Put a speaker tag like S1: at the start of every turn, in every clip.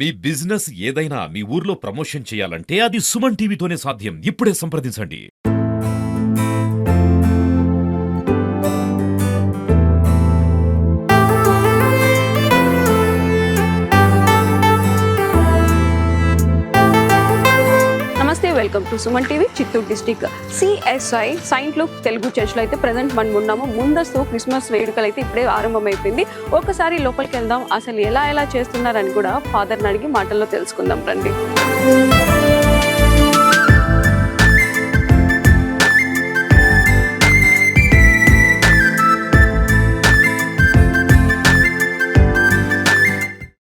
S1: మీ business ఏదైనా మీ ఊర్లో promotion చేయాలంటే అది సుమన్ టీవీతోనే సాధ్యం. ఇప్పుడే సంప్రదించండి.
S2: నమస్తే, welcome to Suman TV Chittoor district CSI saint Luke Telugu చర్చ్లో అయితే ప్రజెంట్ మనం ఉన్నాము. ముందస్తు క్రిస్మస్ వేడుకలు అయితే ఇప్పుడే ఆరంభమైపోయింది. ఒకసారి లోపలికి వెళ్దాం, అసలు ఎలా చేస్తున్నారని కూడా ఫాదర్ని అడిగి మాటల్లో తెలుసుకుందాం రండి.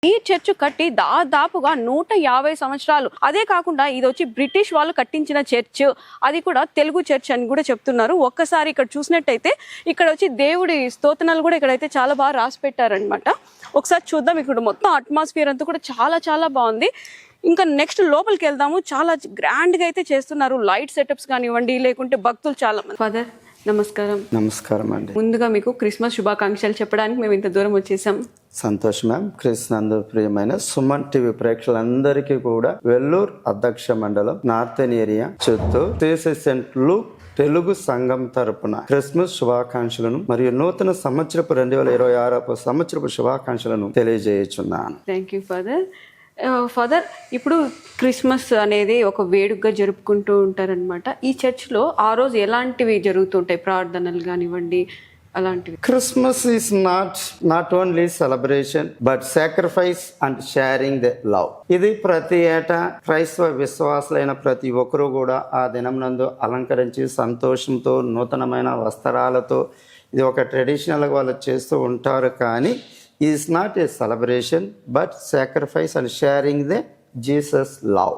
S2: ఈ చర్చ్ కట్టి దాదాపుగా 150 సంవత్సరాలు. అదే కాకుండా ఇది వచ్చి బ్రిటిష్ వాళ్ళు కట్టించిన చర్చ్, అది కూడా తెలుగు చర్చ్ అని కూడా చెప్తున్నారు. ఒక్కసారి ఇక్కడ చూసినట్టయితే ఇక్కడ వచ్చి దేవుడి స్తోత్రాలు కూడా ఇక్కడైతే చాలా బాగా రాసి పెట్టారనమాట. ఒకసారి చూద్దాం. ఇక్కడ మొత్తం అట్మాస్ఫియర్ అంతా కూడా చాలా బాగుంది. ఇంకా నెక్స్ట్ లోపలికి వెళ్దాము. చాలా గ్రాండ్గా అయితే చేస్తున్నారు. లైట్ సెటప్స్ కానివ్వండి, లేకుంటే భక్తులు చాలా మంది. ఫాదర్ నమస్కారం.
S3: నమస్కారం అండి.
S2: ముందుగా మీకు క్రిస్మస్ శుభాకాంక్షలు చెప్పడానికి మేము ఇంత దూరం వచ్చేసాం.
S3: సంతోషం మ్యామ్. క్రీస్తునందు ప్రియమైన సుమన్ టీవీ ప్రేక్షకులందరికీ కూడా వెల్లూరు అధ్యక్ష మండలం northern area Chittoor Saint Luke Telugu సంఘం తరపున క్రిస్మస్ శుభాకాంక్షలను మరియు నూతన సంవత్సరపు 2026 సంవత్సరపు శుభాకాంక్షలను తెలియజేయుచున్నాను.
S2: Thank you father. ఫాదర్, ఇప్పుడు క్రిస్మస్ అనేది ఒక వేడుకగా జరుపుకుంటూ ఉంటారనమాట. ఈ చర్చ్లో ఆ రోజు ఎలాంటివి జరుగుతుంటాయి? ప్రార్థనలు కానివ్వండి, అలాంటివి.
S3: Christmas is not only celebration but sacrifice and sharing the love. ఇది ప్రతి ఏటా క్రైస్తవ విశ్వాసులైన ప్రతి ఒక్కరూ కూడా ఆ దినం నందు అలంకరించి సంతోషంతో నూతనమైన వస్త్రాలతో ఇది ఒక ట్రెడిషనల్గా వాళ్ళు చేస్తూ ఉంటారు. కానీ is not a celebration but sacrifice and sharing the Jesus love.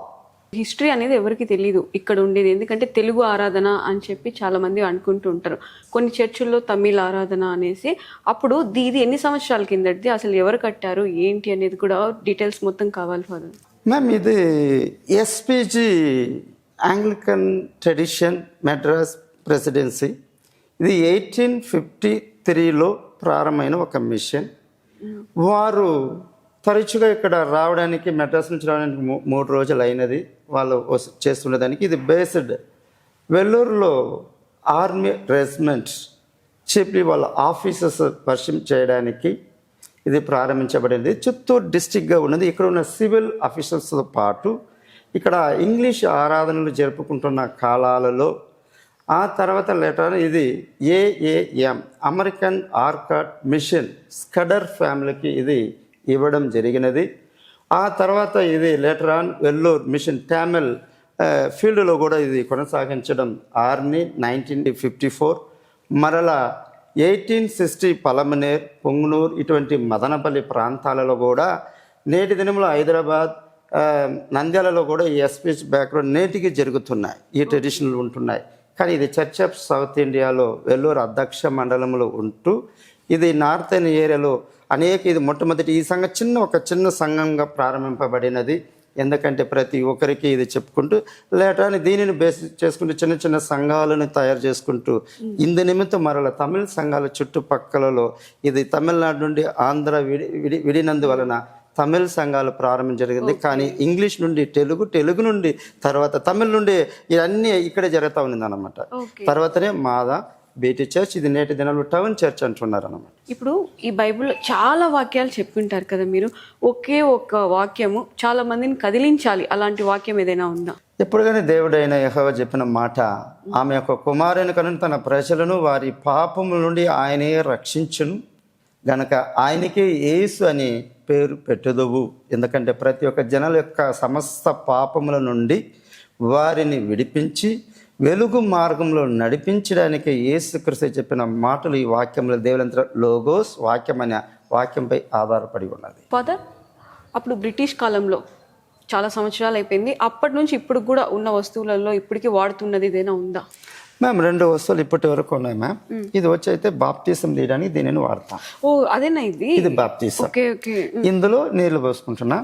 S2: History అనేది ఎవరికి తెలియదు ఇక్కడ ఉండేది, ఎందుకంటే తెలుగు ఆరాధన అని చెప్పి చాలా మంది అనుకుంటూ ఉంటారు. కొన్ని చర్చిల్లో తమిళ ఆరాధన అనేసి. అప్పుడు ఇది ఎన్ని సంవత్సరాల కిందటిది, అసలు ఎవరు కట్టారు ఏంటి అనేది కూడా డీటెయిల్స్ మొత్తం కావాలి ఫాదర్.
S3: మ్యామ్, ఇది SPG Anglican tradition Madras presidency. ఇది 1853లో ప్రారంభమైన ఒక మిషన్. వారు తరచుగా ఇక్కడ రావడానికి, మెడ్రాస్ నుంచి రావడానికి 3 రోజులు అయినది వాళ్ళు చేస్తుండేదానికి. ఇది బేస్డ్ వెల్లూరులో ఆర్మీ రెజిమెంట్ చెప్పి వాళ్ళ ఆఫీసర్స్ వర్షిప్ చేయడానికి ఇది ప్రారంభించబడింది. చిత్తూరు డిస్టిక్గా ఉన్నది. ఇక్కడ ఉన్న సివిల్ ఆఫీసర్స్తో పాటు ఇక్కడ ఇంగ్లీష్ ఆరాధనలు జరుపుకుంటున్న కాలాలలో ఆ తర్వాత లెటర్ ఇది AAM American Arcot mission Scudder ఫ్యామిలీకి ఇది ఇవ్వడం జరిగినది. ఆ తర్వాత ఇది letter on Vellore mission Tamil ఫీల్డ్లో కూడా ఇది కొనసాగించడం ఆర్మీ 1954. మరలా 1860 పలమనేర్, పొంగునూరు ఇటువంటి మదనపల్లి ప్రాంతాలలో కూడా నేటి దినంలో హైదరాబాద్, నంద్యాలలో కూడా ఈ ఎస్పీచ్ బ్యాక్గ్రౌండ్ నేటికి జరుగుతున్నాయి. ఈ ట్రెడిషన్లు ఉంటున్నాయి. కానీ ఇది చర్చ్ ఆఫ్ సౌత్ ఇండియాలో వెల్లూరు అధ్యక్ష మండలంలో ఉంటూ ఇది నార్థన్ ఏరియాలో ఇది మొట్టమొదటి ఈ సంఘం ఒక చిన్న సంఘంగా ప్రారంభింపబడినది. ఎందుకంటే ప్రతి ఒక్కరికి ఇది చెప్పుకుంటూ లేటర్ దీనిని బేస్ చేసుకుంటూ చిన్న సంఘాలను తయారు చేసుకుంటూ ఇందు నిమిత్తం మరల తమిళ సంఘాల చుట్టుపక్కలలో ఇది తమిళనాడు నుండి ఆంధ్ర విడినందువలన తమిళ సంఘాలు ప్రారంభం జరిగింది. కానీ ఇంగ్లీష్ నుండి తెలుగు నుండి తర్వాత తమిళ నుండి ఇవన్నీ ఇక్కడే జరుగుతూ ఉంది అన్నమాట. తర్వాతనే మాదా బీటీ చర్చ్, ఇది నేటి దినాలు టౌన్ చర్చ్ అంటున్నారు అన్నమాట.
S2: ఇప్పుడు ఈ బైబిల్లో చాలా వాక్యాలు చెప్పుంటారు కదా మీరు. ఒకే ఒక్క వాక్యము చాలా మందిని కదిలించాలి, అలాంటి వాక్యం ఏదైనా ఉందా?
S3: ఎప్పుడుగానే దేవుడైన యెహోవా చెప్పిన మాట, ఆమె యొక్క కుమారుని కనుక తన ప్రజలను వారి పాపముల నుండి ఆయనే రక్షించును గనక ఆయనకే యేసు అని పేరు పెట్టుదువు. ఎందుకంటే ప్రతి ఒక్క జనాల యొక్క సమస్త పాపముల నుండి వారిని విడిపించి వెలుగు మార్గంలో నడిపించడానికి యేసుక్రీస్తు చెప్పిన మాటలు ఈ వాక్యంలో దేవులంతా లోగోస్ వాక్యం అనే వాక్యంపై ఆధారపడి ఉన్నది.
S2: ఫాదర్, అప్పుడు బ్రిటిష్ కాలంలో చాలా సంవత్సరాలు అయిపోయింది. అప్పటి నుంచి ఇప్పుడు కూడా ఉన్న వస్తువులలో ఇప్పటికీ వాడుతున్నది ఏదైనా ఉందా?
S3: మ్యామ్, 2 వస్తువులు ఇప్పటి వరకు ఉన్నాయి మ్యామ్. ఇది వచ్చి అయితే బాప్టిజం తీయడానికి దీనిని వాడతాం.
S2: ఓ, అదేనా ఇది
S3: బాప్టిజం.
S2: ఓకే.
S3: ఇందులో నీళ్లు పోసుకుంటున్నా.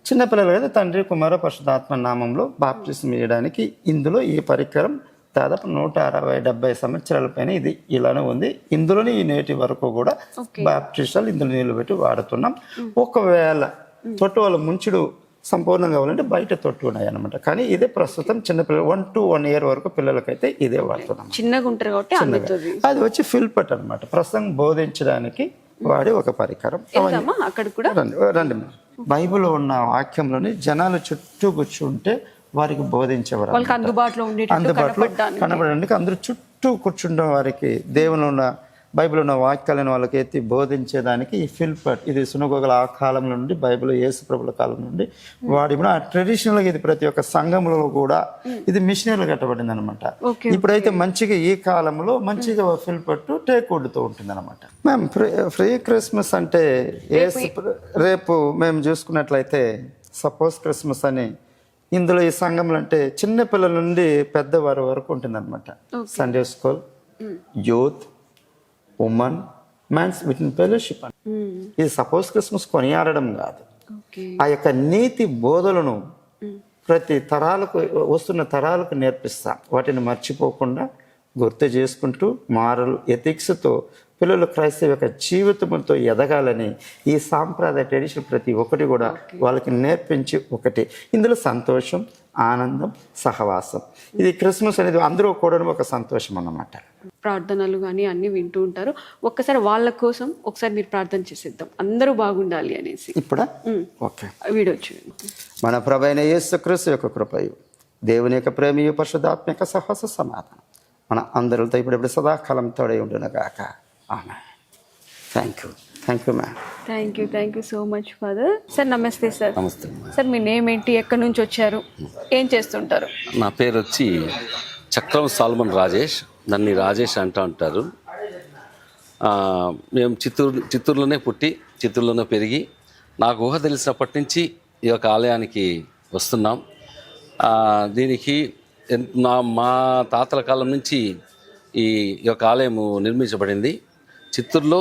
S3: చిన్నపిల్లలు కదా తండ్రి కుమార పరిశుద్ధాత్మ నామంలో బాప్టిజం తీయడానికి ఇందులో ఈ పరికరం దాదాపు 160-70 సంవత్సరాల పైన ఇది ఇలానే ఉంది. ఇందులోనే ఈ నేటి వరకు కూడా బాప్టిజాలు ఇందులో నీళ్లు పెట్టి వాడుతున్నాం. ఒకవేళ తొట్టు వాళ్ళ ముంచుడు సంపూర్ణంగా కావాలంటే బయట తొట్టు ఉన్నాయి అనమాట. కానీ ఇదే ప్రస్తుతం చిన్నపిల్లలు 1 to 1 year వరకు పిల్లలకైతే ఇదే వాడుతున్నాం.
S2: చిన్నగా ఉంటారు కాబట్టి అందుతుంది.
S3: అది వచ్చి ఫిల్పట్ అనమాట, ప్రస్తుతం బోధించడానికి వాడే ఒక పరికరం.
S2: అక్కడ కూడా
S3: రండి బైబిల్లో ఉన్న వాక్యంలోని జనాలు చుట్టూ కూర్చుంటే వారికి బోధించేవారు,
S2: వాళ్ళకి అందుబాటులో
S3: కనబడడానికి అందరూ చుట్టూ కూర్చుంటే వారికి దేవుని ఉన్న బైబిల్ ఉన్న వాక్యాలను వాళ్ళకి ఎత్తి బోధించేదానికి ఈ ఫిల్పట్, ఇది సునగోగల ఆ కాలం నుండి బైబిల్ యేసు ప్రభుల కాలం నుండి వాడి ఆ ట్రెడిషనల్గా ఇది ప్రతి ఒక్క సంఘంలో కూడా ఇది మిషనరీలు కట్టబడింది అనమాట. ఇప్పుడైతే మంచిగా ఈ కాలంలో మంచిగా ఫిల్పట్ టేక్వుడ్తో ఉంటుంది అనమాట. మ్యామ్ ఫ్రీ క్రిస్మస్ అంటే రేపు మేము చూసుకున్నట్లయితే సపోజ్ క్రిస్మస్ అని ఇందులో ఈ సంఘంలో అంటే చిన్న పిల్లల నుండి పెద్దవారి వరకు ఉంటుంది అనమాట. Sunday school, youth, women, mens with in fellowship. ఇది సపోజ్ క్రిస్మస్ కొనియాడడం కాదు, ఆ యొక్క నీతి బోధలను ప్రతి తరాలకు వస్తున్న తరాలకు నేర్పిస్తాం. వాటిని మర్చిపోకుండా గుర్తు చేసుకుంటూ మారల్ ఎథిక్స్తో పిల్లలు క్రైస్తవ యొక్క జీవితంతో ఎదగాలని ఈ సాంప్రదాయ ట్రెడిషన్ ప్రతి ఒక్కటి కూడా వాళ్ళకి నేర్పించి ఒకటి. ఇందులో సంతోషం, ఆనందం, సహవాసం. ఇది క్రిస్మస్ అనేది అందరూ కూడా ఒక సంతోషం అన్నమాట.
S2: ప్రార్థనలు కానీ అన్ని వింటూ ఉంటారు. ఒక్కసారి వాళ్ళ కోసం ఒకసారి మీరు ప్రార్థన చేసేద్దాం, అందరూ బాగుండాలి అనేసి.
S3: ఇప్పుడా? ఓకే.
S2: వీడియో చూడండి.
S3: మన ప్రభువైన యేసుక్రీస్తు యొక్క కృపయు, దేవుని యొక్క ప్రేమయు, పరిశుద్ధాత్మ యొక్క సహవాస సమాధానం మన అందరితో ఇప్పుడు సదాకాలం తోడై ఉండును గాక. ఆమేన్. Thank you ma'am.
S2: Thank you so much father. Sir నమస్తే సార్.
S4: నమస్తే
S2: సార్, మీ నేమ్ ఏంటి, ఎక్కడి నుంచి వచ్చారు, ఏం చేస్తుంటారు?
S4: నా పేరు వచ్చి చక్రం సాల్మన్ రాజేష్, నన్ను రాజేష్ అంటూ ఉంటారు. మేము చిత్తూరులోనే పుట్టి చిత్తూరులోనే పెరిగి నాకు ఊహ తెలిసినప్పటి నుంచి ఈ యొక్క ఆలయానికి వస్తున్నాం. దీనికి మా తాతల కాలం నుంచి ఈ యొక్క ఆలయము నిర్మించబడింది. చిత్తూరులో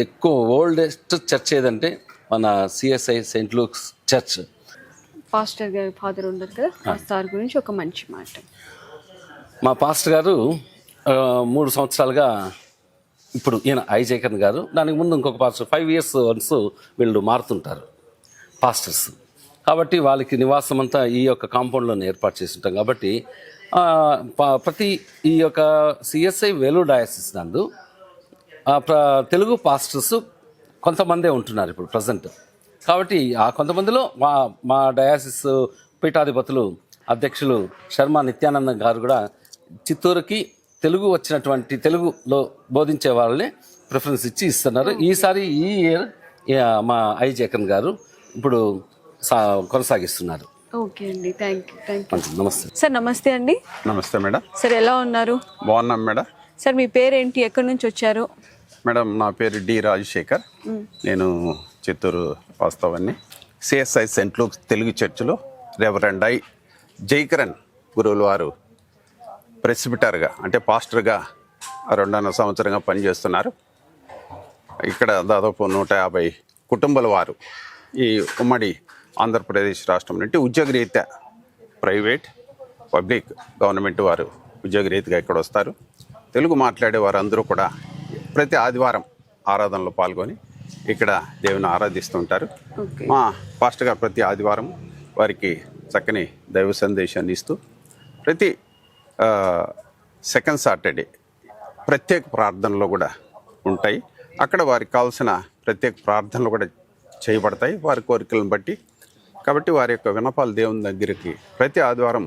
S4: ఎక్కువ ఓల్డెస్ట్ చర్చ్ ఏదంటే మన CSI Saint Luke's church.
S2: Pastor గారు ఫాదర్ ఉన్నారు కదా, ఆ సార్ గురించి ఒక మంచి మాట.
S4: మా పాస్టర్ గారు 3 సంవత్సరాలుగా, ఇప్పుడు ఈయన ఐజేకన్ గారు, దానికి ముందు ఇంకొక పాస్టర్ 5 years వన్స్ వీళ్ళు మారుతుంటారు పాస్టర్స్. కాబట్టి వాళ్ళకి నివాసం అంతా ఈ యొక్క కాంపౌండ్లోనే ఏర్పాటు చేసి ఉంటాం. కాబట్టి ప్రతి ఈ యొక్క సిఎస్ఐ వేలూరు డయాసిస్ నందు తెలుగు పాస్టర్స్ కొంతమందే ఉంటున్నారు ఇప్పుడు ప్రజెంట్. కాబట్టి ఆ కొంతమందిలో మా డయాసిస్ పీఠాధిపతులు అధ్యక్షులు శర్మ నిత్యానందం గారు కూడా చిత్తూరుకి తెలుగు వచ్చినటువంటి తెలుగులో బోధించే వాళ్ళని ప్రిఫరెన్స్ ఇస్తున్నారు. ఈసారి ఈ ఇయర్ మా ఐజేకన్ గారు ఇప్పుడు కొనసాగిస్తున్నారు.
S2: ఓకే అండి, థ్యాంక్ యూ.
S4: నమస్తే
S2: సార్. నమస్తే అండి.
S5: నమస్తే మేడం.
S2: సార్, ఎలా ఉన్నారు?
S5: బాగున్నాం మేడం.
S2: సార్, మీ పేరేంటి, ఎక్కడి నుంచి వచ్చారు?
S5: మేడం, నా పేరు డి రాజశేఖర్. నేను చిత్తూరు వాస్తవాన్ని సిఎస్ఐ సెయింట్ లూక్స్ తెలుగు చర్చిలో రెవరెండ్ ఐ జైకరన్ గురువుల వారు ప్రెసిబిటర్గా అంటే పాస్టర్గా 2.5 సంవత్సరంగా పనిచేస్తున్నారు. ఇక్కడ దాదాపు 150 కుటుంబాల వారు ఈ ఉమ్మడి ఆంధ్రప్రదేశ్ రాష్ట్రం నుండి ఉద్యోగరీత్యా ప్రైవేట్, పబ్లిక్, గవర్నమెంట్ వారు ఉద్యోగరీతిగా ఇక్కడ వస్తారు. తెలుగు మాట్లాడే వారు అందరూ కూడా ప్రతి ఆదివారం ఆరాధనలో పాల్గొని ఇక్కడ దేవుని ఆరాధిస్తుంటారు. మా పాస్టర్ గారు ప్రతి ఆదివారం వారికి చక్కని దైవ సందేశాన్ని ఇస్తూ ప్రతి సెకండ్ సాటర్డే ప్రత్యేక ప్రార్థనలు కూడా ఉంటాయి. అక్కడ వారికి కావాల్సిన ప్రత్యేక ప్రార్థనలు కూడా చేయబడతాయి వారి కోరికలను బట్టి. కాబట్టి వారి యొక్క విన్నపాలు దేవుని దగ్గరికి ప్రతి ఆదివారం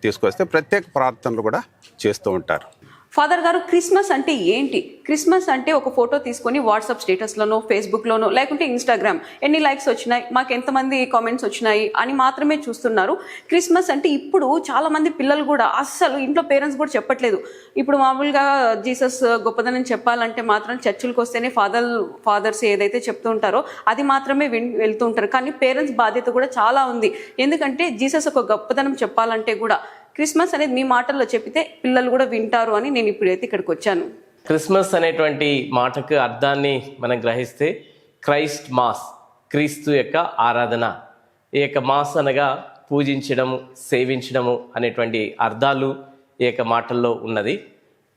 S5: తీసుకొస్తే ప్రత్యేక ప్రార్థనలు కూడా చేస్తూ ఉంటారు.
S2: ఫాదర్ గారు, క్రిస్మస్ అంటే ఏంటి? క్రిస్మస్ అంటే ఒక ఫోటో తీసుకొని వాట్సాప్ స్టేటస్లోనో, ఫేస్బుక్లోనో, లేకుంటే ఇన్స్టాగ్రామ్ ఎన్ని లైక్స్ వచ్చినాయి, మాకు ఎంతమంది కామెంట్స్ వచ్చినాయి అని మాత్రమే చూస్తున్నారు. క్రిస్మస్ అంటే ఇప్పుడు చాలామంది పిల్లలు కూడా అస్సలు ఇంట్లో పేరెంట్స్ కూడా చెప్పట్లేదు. ఇప్పుడు మామూలుగా జీసస్ గొప్పదనం చెప్పాలంటే మాత్రం చర్చిలకు వస్తేనే ఫాదర్స్ ఏదైతే చెప్తూ ఉంటారో అది మాత్రమే వెళ్తూ ఉంటారు. కానీ పేరెంట్స్ బాధ్యత కూడా చాలా ఉంది. ఎందుకంటే జీసస్ ఒక గొప్పదనం చెప్పాలంటే కూడా క్రిస్మస్ అనేది మీ మాటల్లో చెప్పితే పిల్లలు కూడా వింటారు అని నేను ఇప్పుడైతే ఇక్కడికి వచ్చాను.
S6: క్రిస్మస్ అనేటువంటి మాటకు అర్థాన్ని మనం గ్రహిస్తే క్రైస్ట్ మాస్, క్రీస్తు యొక్క ఆరాధన. ఈ యొక్క మాస్ అనగా పూజించడము, సేవించడము అనేటువంటి అర్థాలు ఈ యొక్క మాటల్లో ఉన్నది.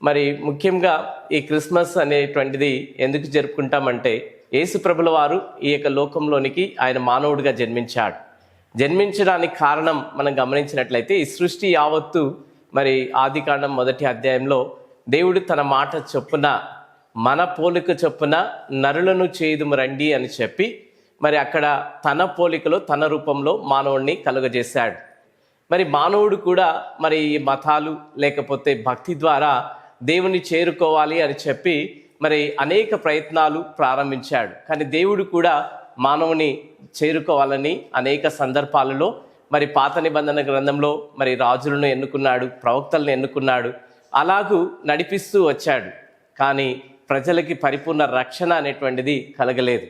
S6: మరి ముఖ్యంగా ఈ క్రిస్మస్ అనేటువంటిది ఎందుకు జరుపుకుంటామంటే యేసు ప్రభుల వారు ఈ యొక్క లోకంలోనికి ఆయన మానవుడిగా జన్మించాడు. జన్మించడానికి కారణం మనం గమనించినట్లయితే ఈ సృష్టి యావత్తు మరి ఆదికాండం 1వ అధ్యాయంలో దేవుడు తన మాట చొప్పున మన పోలిక చొప్పున నరులను చేయుదుము రండి అని చెప్పి మరి అక్కడ తన పోలికలో తన రూపంలో మానవుడిని కలుగజేశాడు. మరి మానవుడు కూడా మరి ఈ మతాలు లేకపోతే భక్తి ద్వారా దేవుని చేరుకోవాలి అని చెప్పి మరి అనేక ప్రయత్నాలు ప్రారంభించాడు. కానీ దేవుడు కూడా మానవుని చేరుకోవాలని అనేక సందర్భాలలో మరి పాత నిబంధన గ్రంథంలో మరి రాజులను ఎన్నుకున్నాడు, ప్రవక్తలను ఎన్నుకున్నాడు, అలాగూ నడిపిస్తూ వచ్చాడు. కానీ ప్రజలకి పరిపూర్ణ రక్షణ అనేటువంటిది కలగలేదు.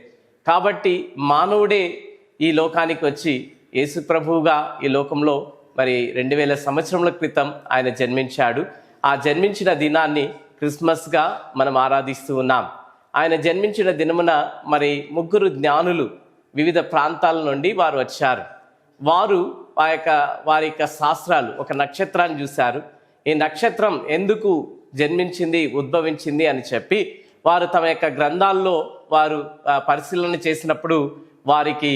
S6: కాబట్టి మానవుడే ఈ లోకానికి వచ్చి యేసు ప్రభువుగా ఈ లోకంలో మరి 2000 సంవత్సరముల క్రితం ఆయన జన్మించాడు. ఆ జన్మించిన దినాన్ని క్రిస్మస్గా మనం ఆరాధిస్తూ ఉన్నాం. ఆయన జన్మించిన దినమున మరి 3 జ్ఞానులు వివిధ ప్రాంతాల నుండి వారు వచ్చారు. వారు వారి యొక్క శాస్త్రాలు ఒక నక్షత్రాన్ని చూశారు. ఈ నక్షత్రం ఎందుకు జన్మించింది, ఉద్భవించింది అని చెప్పి వారు తమ యొక్క గ్రంథాల్లో వారు పరిశీలన చేసినప్పుడు వారికి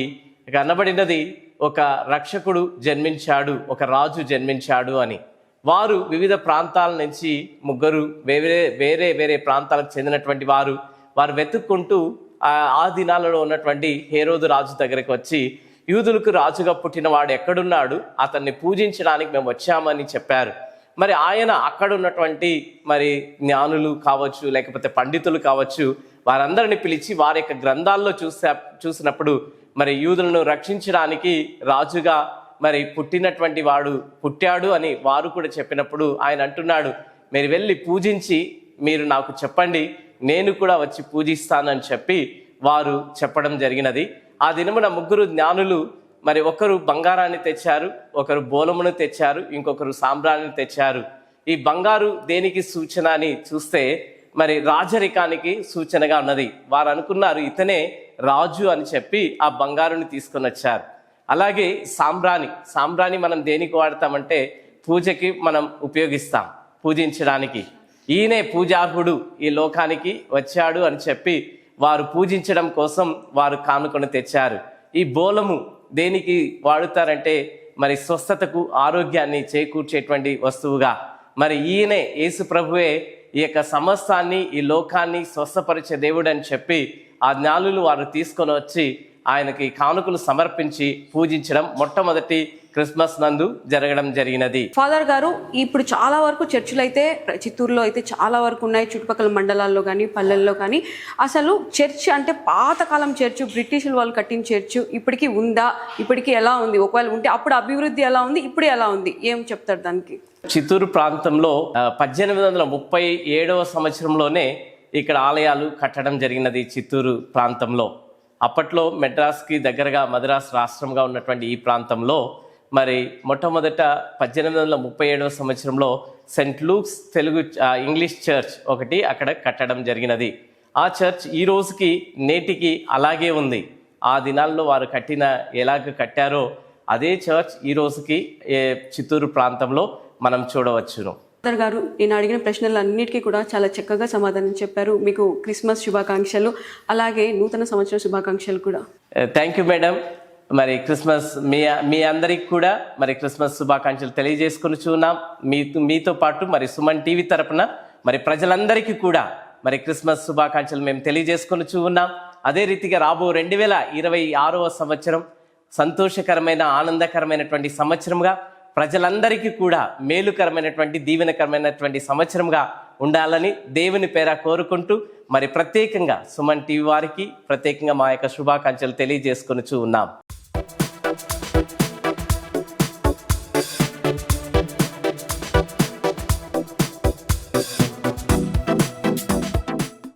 S6: కనబడినది ఒక రక్షకుడు జన్మించాడు, ఒక రాజు జన్మించాడు అని. వారు వివిధ ప్రాంతాల నుంచి 3 వేరే ప్రాంతాలకు చెందినటువంటి వారు వెతుక్కుంటూ ఆ దినాలలో ఉన్నటువంటి హేరోదు రాజు దగ్గరికి వచ్చి, యూదులకు రాజుగా పుట్టిన వాడు ఎక్కడున్నాడు, అతన్ని పూజించడానికి మేము వచ్చామని చెప్పారు. మరి ఆయన అక్కడ ఉన్నటువంటి మరి జ్ఞానులు కావచ్చు లేకపోతే పండితులు కావచ్చు వారందరిని పిలిచి వారి యొక్క గ్రంథాల్లో చూసినప్పుడు మరి యూదులను రక్షించడానికి రాజుగా మరి పుట్టినటువంటి వాడు పుట్టాడు అని వారు కూడా చెప్పినప్పుడు ఆయన అంటున్నాడు, మీరు వెళ్ళి పూజించి మీరు నాకు చెప్పండి, నేను కూడా వచ్చి పూజిస్తానని చెప్పి వారు చెప్పడం జరిగినది. ఆ దినమున 3 జ్ఞానులు మరి ఒకరు బంగారాన్ని తెచ్చారు, ఒకరు బోలమును తెచ్చారు, ఇంకొకరు సాంబ్రాన్ని తెచ్చారు. ఈ బంగారు దేనికి సూచన అని చూస్తే మరి రాజరికానికి సూచనగా ఉన్నది. వారు అనుకున్నారు ఇతనే రాజు అని చెప్పి ఆ బంగారుని తీసుకొని వచ్చారు. అలాగే సాంబ్రాణి మనం దేనికి వాడతామంటే పూజకి మనం ఉపయోగిస్తాం, పూజించడానికి. ఈయనే పూజార్హుడు, ఈ లోకానికి వచ్చాడు అని చెప్పి వారు పూజించడం కోసం వారు కానుకొని తెచ్చారు. ఈ బోలము దేనికి వాడుతారంటే మరి స్వస్థతకు, ఆరోగ్యాన్ని చేకూర్చేటువంటి వస్తువుగా. మరి ఈయనే యేసు ప్రభువే ఈ యొక్క సమస్తాన్ని, ఈ లోకాన్ని స్వస్థపరిచే దేవుడు అని చెప్పి ఆ జ్ఞానులు వారు తీసుకొని వచ్చి ఆయనకి కానుకలు సమర్పించి పూజించడం మొట్టమొదటి క్రిస్మస్ నందు జరగడం జరిగినది.
S2: ఫాదర్ గారు, ఇప్పుడు చాలా వరకు చర్చిలు అయితే చిత్తూరులో అయితే చాలా వరకు ఉన్నాయి, చుట్టుపక్కల మండలాల్లో కానీ పల్లెల్లో కానీ. అసలు చర్చ్ అంటే పాతకాలం చర్చ్, బ్రిటిష్ వాళ్ళు కట్టిన చర్చ్ ఇప్పటికీ ఉందా? ఇప్పటికీ ఎలా ఉంది? ఒకవేళ ఉంటే అప్పుడు అభివృద్ధి ఎలా ఉంది, ఇప్పుడు ఎలా ఉంది? ఏం చెప్తారు దానికి?
S6: చిత్తూరు ప్రాంతంలో 1837వ సంవత్సరంలోనే ఇక్కడ ఆలయాలు కట్టడం జరిగినది. చిత్తూరు ప్రాంతంలో అప్పట్లో మెడ్రాస్కి దగ్గరగా మద్రాస్ రాష్ట్రంగా ఉన్నటువంటి ఈ ప్రాంతంలో మరి మొట్టమొదట 1837వ సంవత్సరంలో Saint Luke's Telugu English church ఒకటి అక్కడ కట్టడం జరిగినది. ఆ చర్చ్ ఈ రోజుకి నేటికి అలాగే ఉంది. ఆ దినాల్లో వారు ఎలాగ కట్టారో అదే చర్చ్ ఈ రోజుకి చిత్తూరు ప్రాంతంలో మనం చూడవచ్చును.
S2: ఫాదర్ గారు, నేను అడిగిన ప్రశ్నలన్నిటికీ కూడా చాలా చక్కగా సమాధానం చెప్పారు. మీకు క్రిస్మస్ శుభాకాంక్షలు, అలాగే నూతన సంవత్సర శుభాకాంక్షలు కూడా.
S6: Thank you madam. మరి క్రిస్మస్ మీ అందరికి కూడా మరి క్రిస్మస్ శుభాకాంక్షలు తెలియజేసుకుని చూన్నాం. మీతో పాటు మరి సుమన్ టీవీ తరపున మరి ప్రజలందరికీ కూడా మరి క్రిస్మస్ శుభాకాంక్షలు మేము తెలియజేసుకుని ఉన్నాం. అదే రీతిగా రాబో 2026వ సంవత్సరం సంతోషకరమైన, ఆనందకరమైనటువంటి సంవత్సరంగా, ప్రజలందరికీ కూడా మేలుకరమైనటువంటి, దీవెనకరమైనటువంటి సంవత్సరంగా ఉండాలని దేవుని పేర కోరుకుంటూ మరి ప్రత్యేకంగా సుమన్ టీవీ వారికి ప్రత్యేకంగా మా యొక్క శుభాకాంక్షలు తెలియజేసుకుని ఉన్నాం.